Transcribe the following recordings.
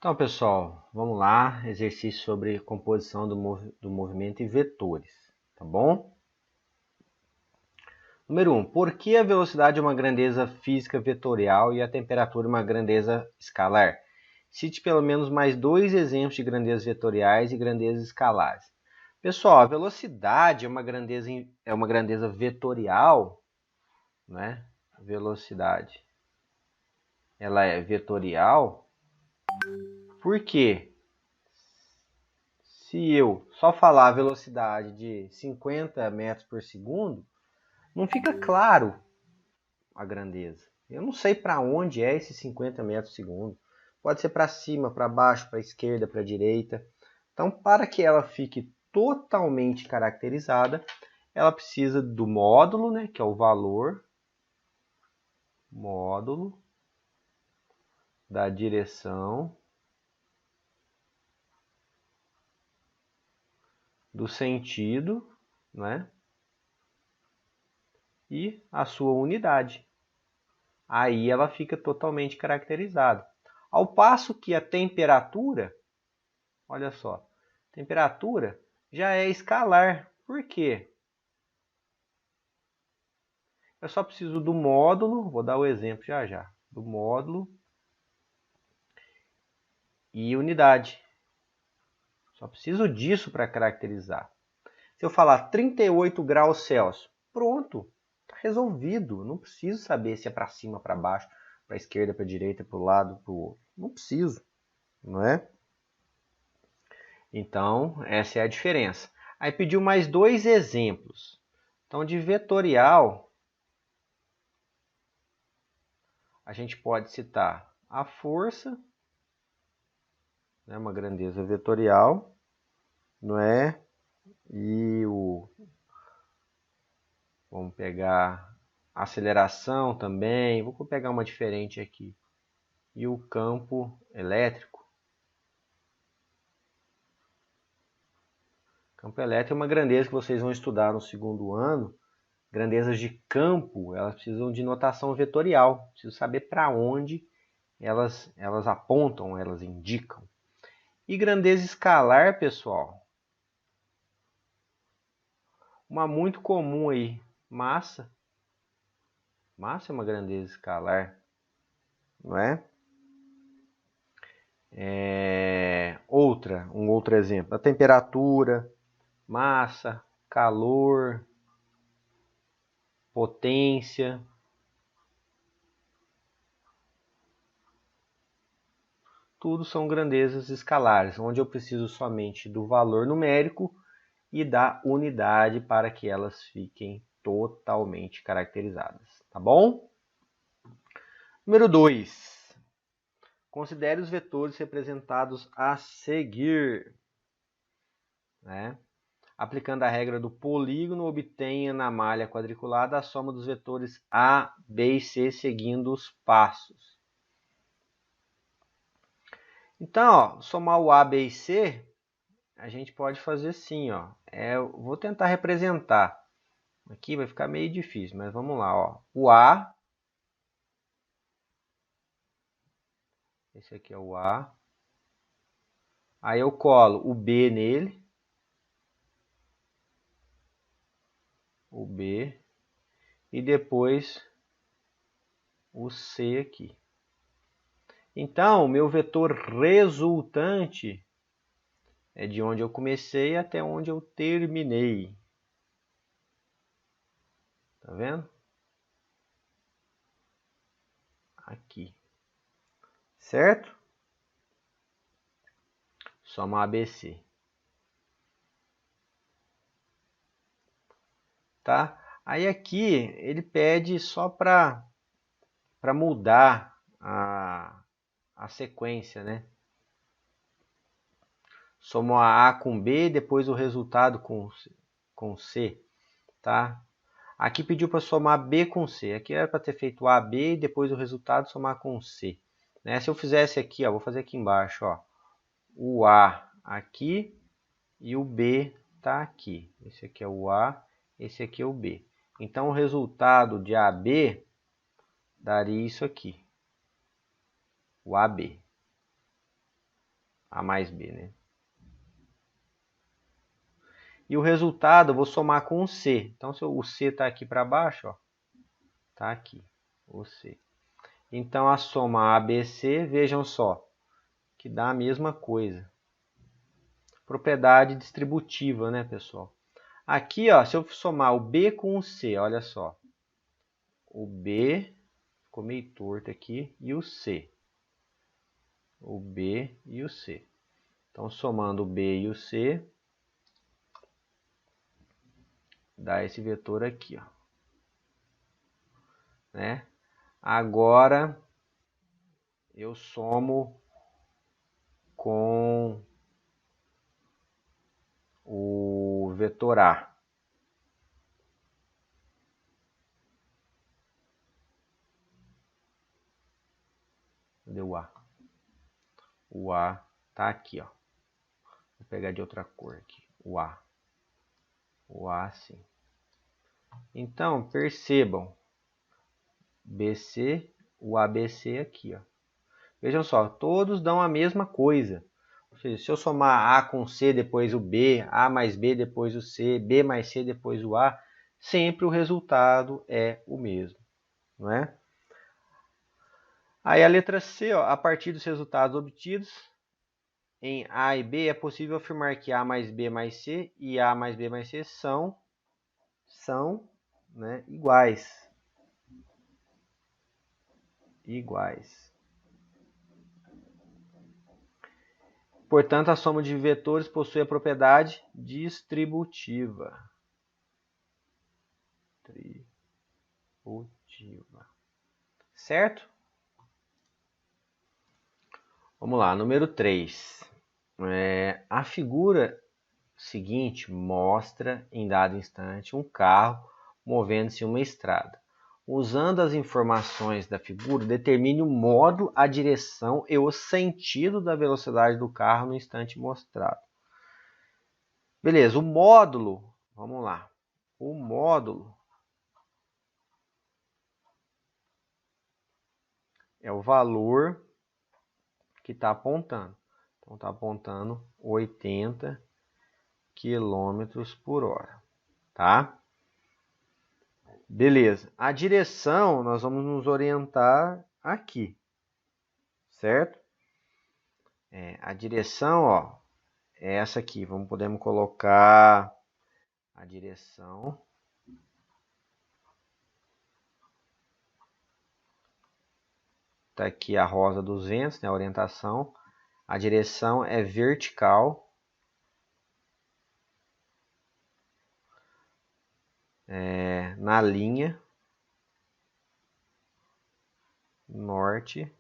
Então, pessoal, vamos lá, exercício sobre composição do movimento e vetores, tá bom? Número 1. Por que a velocidade é uma grandeza física vetorial e a temperatura uma grandeza escalar? Cite pelo menos mais dois exemplos de grandezas vetoriais e grandezas escalares. Pessoal, a velocidade é uma grandeza vetorial, né? Velocidade, ela é vetorial. Por quê? Se eu só falar a velocidade de 50 metros por segundo, não fica claro a grandeza. Eu não sei para onde é esses 50 metros por segundo. Pode ser para cima, para baixo, para a esquerda, para a direita. Então, para que ela fique totalmente caracterizada, ela precisa do módulo, né, que é o valor, módulo da direção, do sentido, né, e a sua unidade. Aí ela fica totalmente caracterizada. Ao passo que a temperatura, olha só, temperatura já é escalar. Por quê? Eu só preciso do módulo, vou dar o exemplo já já, do módulo e unidade. Só preciso disso para caracterizar. Se eu falar 38 graus Celsius, pronto, está resolvido. Não preciso saber se é para cima, para baixo, para a esquerda, para a direita, para o lado, para o outro. Não preciso, não é? Então, essa é a diferença. Aí pediu mais dois exemplos. Então, de vetorial, a gente pode citar a força, né, uma grandeza vetorial, não é? E vamos pegar a aceleração também, vou pegar uma diferente aqui. E o campo elétrico. Campo elétrico é uma grandeza que vocês vão estudar no segundo ano. Grandezas de campo, elas precisam de notação vetorial. Preciso saber para onde elas apontam, elas indicam. E grandeza escalar, pessoal, uma muito comum aí, massa. Massa é uma grandeza escalar, não é? Um outro exemplo, a temperatura, massa, calor, potência. Tudo são grandezas escalares, onde eu preciso somente do valor numérico e da unidade para que elas fiquem totalmente caracterizadas, tá bom? Número 2. Considere os vetores representados a seguir, né? Aplicando a regra do polígono, obtenha na malha quadriculada a soma dos vetores A, B e C seguindo os passos. Então, ó, somar o A, B e C, a gente pode fazer assim, ó. Vou tentar representar. Aqui vai ficar meio difícil, mas vamos lá, ó. O A, esse aqui é o A. Aí eu colo o B nele. O B. E depois o C aqui. Então, o meu vetor resultante é de onde eu comecei até onde eu terminei. Tá vendo? Aqui. Certo? Soma ABC. Tá? Aí aqui ele pede só para mudar a sequência, né? Somo a com B, depois o resultado com C, tá? Aqui pediu para somar B com C. Aqui era para ter feito A, B e depois o resultado somar com C. Né? Se eu fizesse aqui, ó, vou fazer aqui embaixo, ó, o A aqui e o B tá aqui. Esse aqui é o A, esse aqui é o B. Então o resultado de AB daria isso aqui, o AB. A mais B, né? E o resultado eu vou somar com o C. Então, se o C está aqui para baixo, ó, tá aqui, o C. Então, a soma ABC, vejam só, que dá a mesma coisa. Propriedade distributiva, né, pessoal? Aqui, ó, se eu somar o B com o C, olha só. O B, ficou meio torto aqui, e o C. O B e o C. Então, somando o B e o C, dá esse vetor aqui, ó. Né? Agora, eu somo com o vetor A. Cadê o A? O A tá aqui, ó. Vou pegar de outra cor aqui. O A. O A, sim. Então, percebam. BC, o ABC aqui, ó. Vejam só, todos dão a mesma coisa. Ou seja, se eu somar A com C, depois o B, A mais B, depois o C, B mais C, depois o A, sempre o resultado é o mesmo, não é? Aí a letra C, ó, a partir dos resultados obtidos em A e B, é possível afirmar que A mais B mais C e A mais B mais C são né, iguais. Portanto, a soma de vetores possui a propriedade distributiva. Certo? Vamos lá, número 3. A figura seguinte mostra, em dado instante, um carro movendo-se em uma estrada. Usando as informações da figura, determine o modo, a direção e o sentido da velocidade do carro no instante mostrado. Beleza, o módulo, vamos lá. O módulo é o valor que está apontando. Então, está apontando 80 km por hora, tá? Beleza. A direção, nós vamos nos orientar aqui, certo? A direção, ó, é essa aqui. Podemos colocar a direção. Tá aqui a rosa dos ventos, né, a orientação. A direção é vertical. Na linha norte-sul.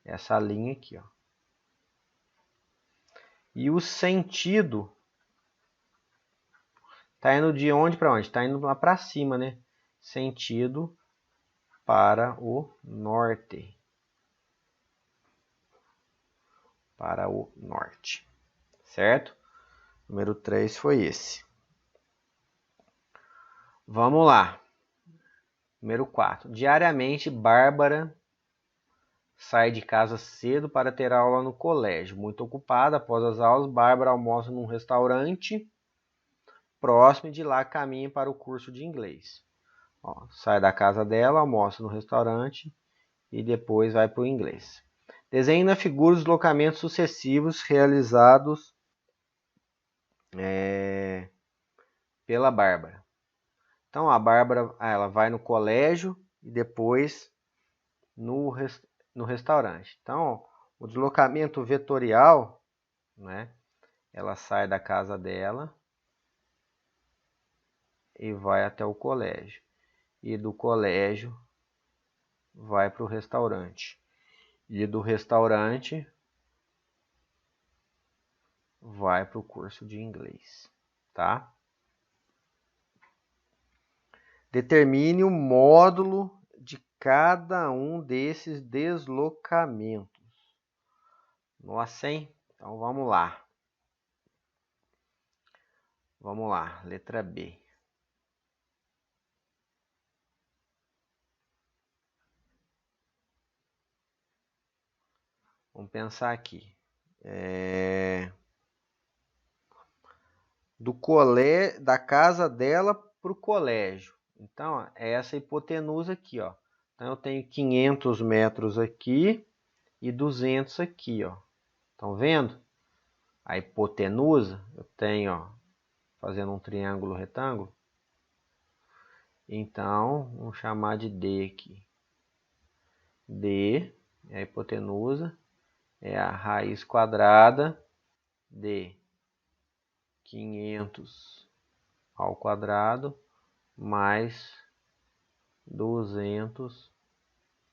Essa linha aqui, ó. E o sentido tá indo de onde para onde? Tá indo lá para cima, né? Sentido para o norte. Para o norte. Certo? Número 3 foi esse. Vamos lá. Número 4. Diariamente, Bárbara sai de casa cedo para ter aula no colégio. Muito ocupada, após as aulas, Bárbara almoça num restaurante próximo e de lá caminha para o curso de inglês. Ó, sai da casa dela, almoça no restaurante e depois vai para o inglês. Desenhe na figura os deslocamentos sucessivos realizados pela Bárbara. Então, a Bárbara ela vai no colégio e depois no restaurante. Então, o deslocamento vetorial, né, ela sai da casa dela e vai até o colégio. E do colégio vai para o restaurante. E do restaurante vai para o curso de inglês, tá? Determine o módulo de cada um desses deslocamentos. Nossa, hein? Então vamos lá. Vamos lá, letra B. Vamos pensar aqui. Da casa dela para o colégio. Então, ó, é essa hipotenusa aqui, ó. Então, eu tenho 500 metros aqui e 200 aqui, ó. Estão vendo? A hipotenusa, eu tenho, ó, fazendo um triângulo retângulo. Então, vamos chamar de D aqui. D é a hipotenusa, é a raiz quadrada de 500 ao quadrado mais 200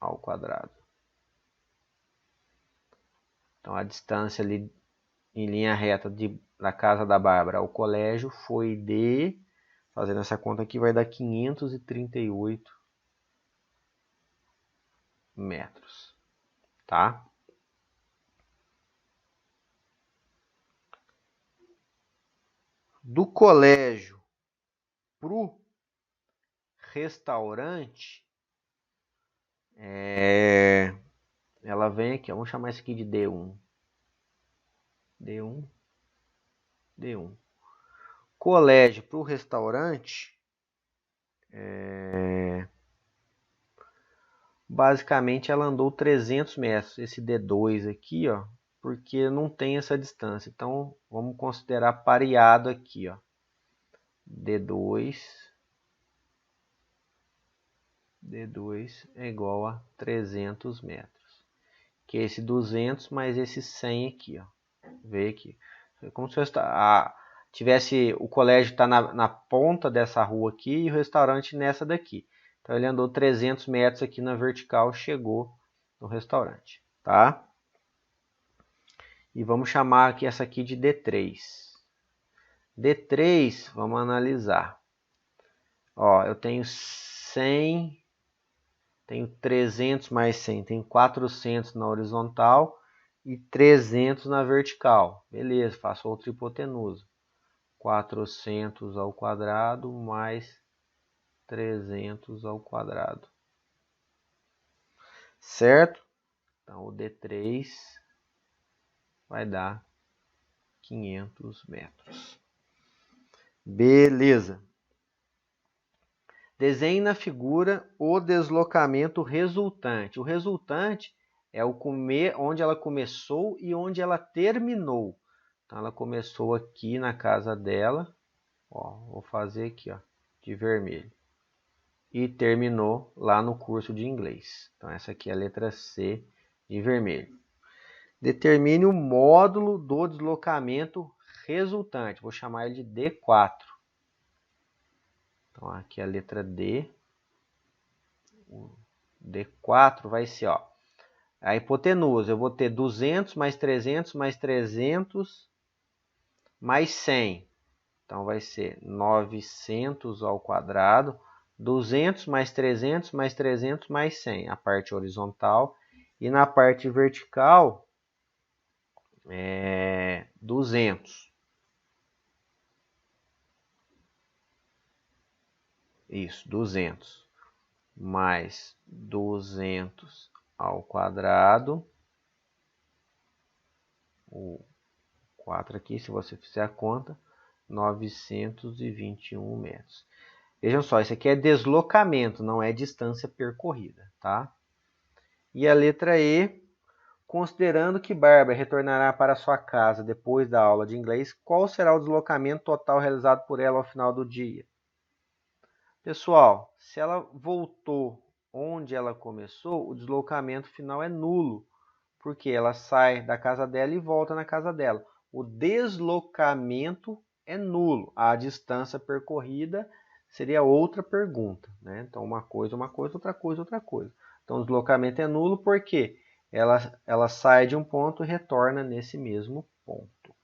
ao quadrado. Então, a distância ali em linha reta da casa da Bárbara ao colégio foi de, fazendo essa conta aqui, vai dar 538 metros, tá? Do colégio pro restaurante, ela vem aqui, vamos chamar isso aqui de D1. D1. Colégio pro restaurante, basicamente ela andou 300 metros, esse D2 aqui, ó, porque não tem essa distância. Então, vamos considerar pareado aqui, ó. D2 é igual a 300 metros. Que é esse 200 mais esse 100 aqui, ó. Vê aqui. É como se tivesse o colégio tá na ponta dessa rua aqui e o restaurante nessa daqui. Então ele andou 300 metros aqui na vertical, chegou no restaurante, tá? E vamos chamar aqui essa aqui de D3. D3, vamos analisar. Ó, eu tenho 100, tenho 300 mais 100, tenho 400 na horizontal e 300 na vertical. Beleza, faço outra hipotenusa. 400 ao quadrado mais 300 ao quadrado. Certo? Então, o D3 vai dar 500 metros. Beleza. Desenhe na figura o deslocamento resultante. O resultante é onde ela começou e onde ela terminou. Então, ela começou aqui na casa dela. Ó, vou fazer aqui, ó, de vermelho. E terminou lá no curso de inglês. Então, essa aqui é a letra C de vermelho. Determine o módulo do deslocamento resultante. Vou chamar ele de D4. Então, aqui é a letra D. O D4 vai ser, ó, a hipotenusa. Eu vou ter 200 mais 300 mais 300 mais 100. Então, vai ser 900 ao quadrado. 200 mais 300 mais 300 mais 100. A parte horizontal. E na parte vertical, 200. Isso, 200. Mais 200 ao quadrado. O 4 aqui, se você fizer a conta, 921 metros. Vejam só, isso aqui é deslocamento, não é distância percorrida, tá? E a letra E, considerando que Bárbara retornará para sua casa depois da aula de inglês, qual será o deslocamento total realizado por ela ao final do dia? Pessoal, se ela voltou onde ela começou, o deslocamento final é nulo, porque ela sai da casa dela e volta na casa dela. O deslocamento é nulo. A distância percorrida seria outra pergunta, né? Então, uma coisa, outra coisa, outra coisa. Então, o deslocamento é nulo porque ela sai de um ponto e retorna nesse mesmo ponto.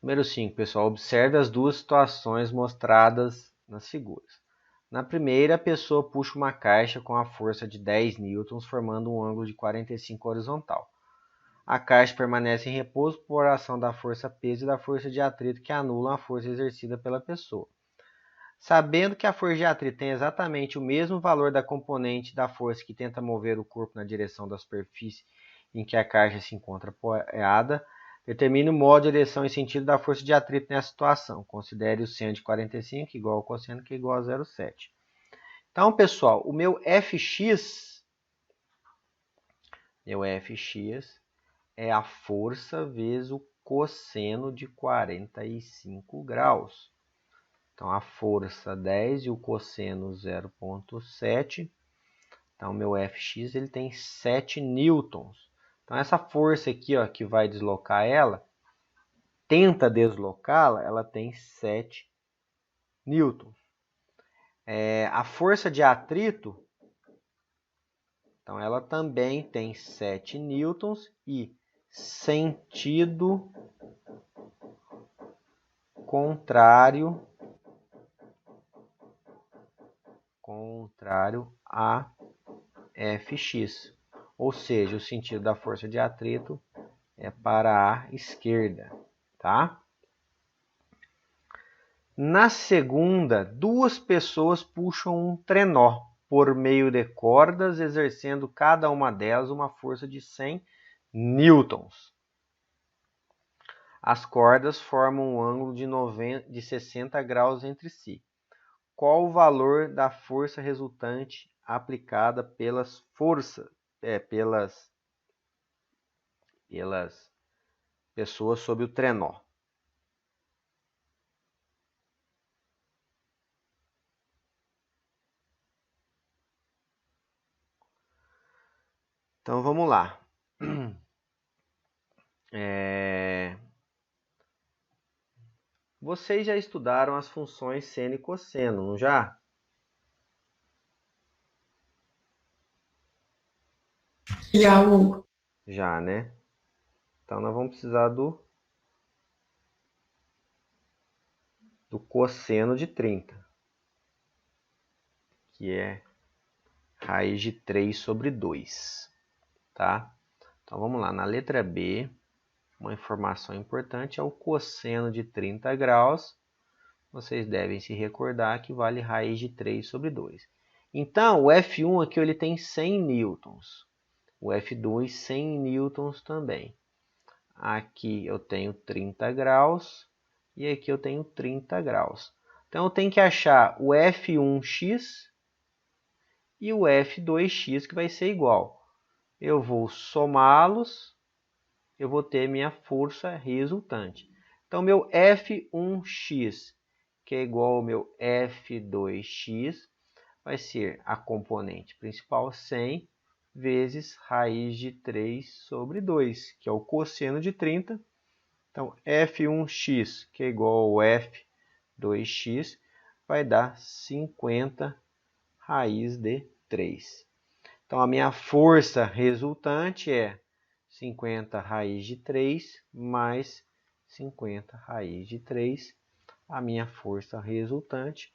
Número 5, pessoal. Observe as duas situações mostradas nas figuras. Na primeira, a pessoa puxa uma caixa com a força de 10 newtons, formando um ângulo de 45 horizontal. A caixa permanece em repouso por ação da força peso e da força de atrito, que anulam a força exercida pela pessoa. Sabendo que a força de atrito tem exatamente o mesmo valor da componente da força que tenta mover o corpo na direção da superfície em que a caixa se encontra apoiada. Determine o modo, direção e sentido da força de atrito nessa situação. Considere o seno de 45 igual ao cosseno, que é igual a 0,7. Então, pessoal, o meu Fx é a força vezes o cosseno de 45 graus. Então, a força 10 e o cosseno 0,7. Então, o meu Fx ele tem 7 newtons. Então, essa força aqui, ó, que vai deslocar ela, tenta deslocá-la, ela tem 7 newtons. A força de atrito, então, ela também tem 7 newtons e sentido contrário a Fx. Ou seja, o sentido da força de atrito é para a esquerda, tá? Na segunda, duas pessoas puxam um trenó por meio de cordas, exercendo cada uma delas uma força de 100 newtons. As cordas formam um ângulo de 60 graus entre si. Qual o valor da força resultante aplicada pelas pessoas sob o trenó? Então vamos lá. Vocês já estudaram as funções seno e cosseno, não já? Já, Hugo. Já, né? Então nós vamos precisar do cosseno de 30, que é raiz de 3 sobre 2, tá? Então vamos lá, na letra B, uma informação importante é o cosseno de 30 graus. Vocês devem se recordar que vale raiz de 3 sobre 2. Então, o F1 aqui ele tem 100 newtons. O F2, 100 newtons também. Aqui eu tenho 30 graus e aqui eu tenho 30 graus. Então, eu tenho que achar o F1x e o F2x, que vai ser igual. Eu vou somá-los, eu vou ter minha força resultante. Então, meu F1x, que é igual ao meu F2x, vai ser a componente principal 100 vezes raiz de 3 sobre 2, que é o cosseno de 30. Então, F1x, que é igual ao F2x, vai dar 50 raiz de 3. Então, a minha força resultante é 50 raiz de 3 mais 50 raiz de 3. A minha força resultante,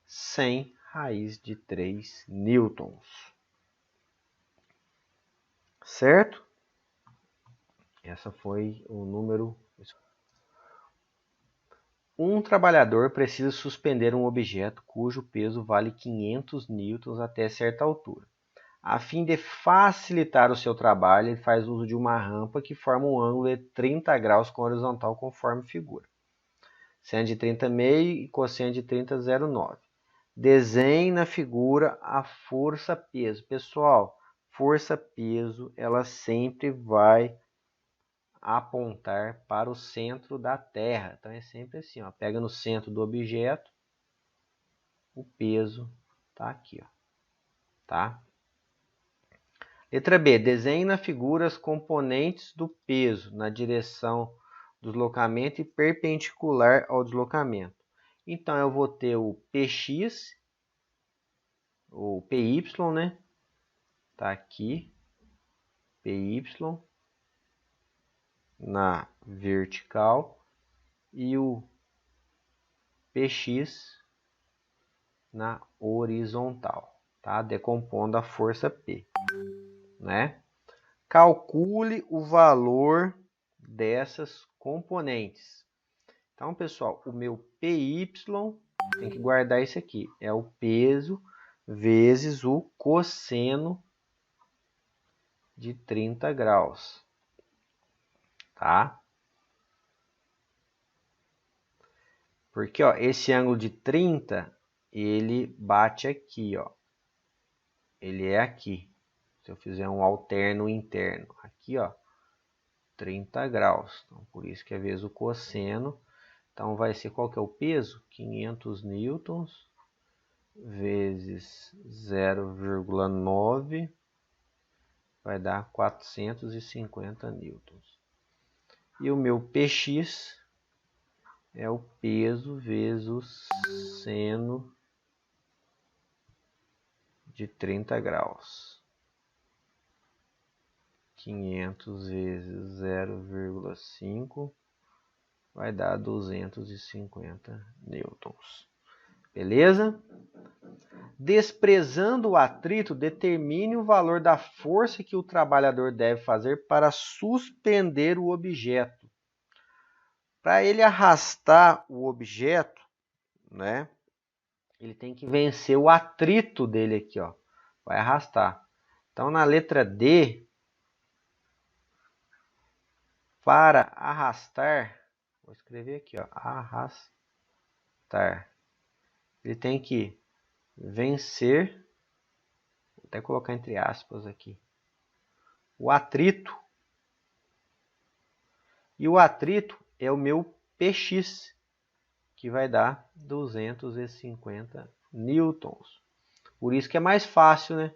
100 raiz de 3 newtons. Certo? Essa foi o número. Um trabalhador precisa suspender um objeto cujo peso vale 500 newtons até certa altura. A fim de facilitar o seu trabalho, ele faz uso de uma rampa que forma um ângulo de 30 graus com horizontal conforme figura. Seno de 30,5 e cosseno de 30,09. Desenhe na figura a força-peso. Pessoal, força-peso, ela sempre vai apontar para o centro da Terra. Então é sempre assim, ó, pega no centro do objeto, o peso está aqui, ó, tá? Letra B, desenhe na figura as componentes do peso na direção do deslocamento e perpendicular ao deslocamento. Então eu vou ter o Px, o Py, né? Tá aqui, Py na vertical e o Px na horizontal, tá? Decompondo a força P, né? Calcule o valor dessas componentes. Então, pessoal, o meu PY, tem que guardar isso aqui, é o peso vezes o cosseno de 30 graus, tá? Porque, ó, esse ângulo de 30, ele bate aqui, ó. Ele é aqui. Se eu fizer um alterno interno, aqui, ó, 30 graus. Então, por isso que é vezes o cosseno. Então, vai ser, qual que é o peso? 500 newtons vezes 0,9 vai dar 450 newtons. E o meu Px é o peso vezes o seno de 30 graus. 500 vezes 0,5 vai dar 250 newtons. Beleza? Desprezando o atrito, determine o valor da força que o trabalhador deve fazer para suspender o objeto. Para ele arrastar o objeto, né? Ele tem que vencer o atrito dele aqui, ó. Vai arrastar. Então, na letra D, para arrastar, vou escrever aqui, ó, arrastar. Ele tem que vencer, vou até colocar entre aspas aqui, o atrito. E o atrito é o meu Px, que vai dar 250 newtons. Por isso que é mais fácil, né?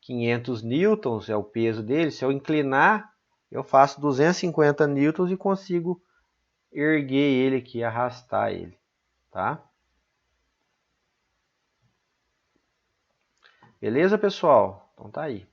500 newtons é o peso dele. Se eu inclinar, eu faço 250 newtons e consigo erguer ele aqui, arrastar ele, tá? Beleza, pessoal? Então tá aí.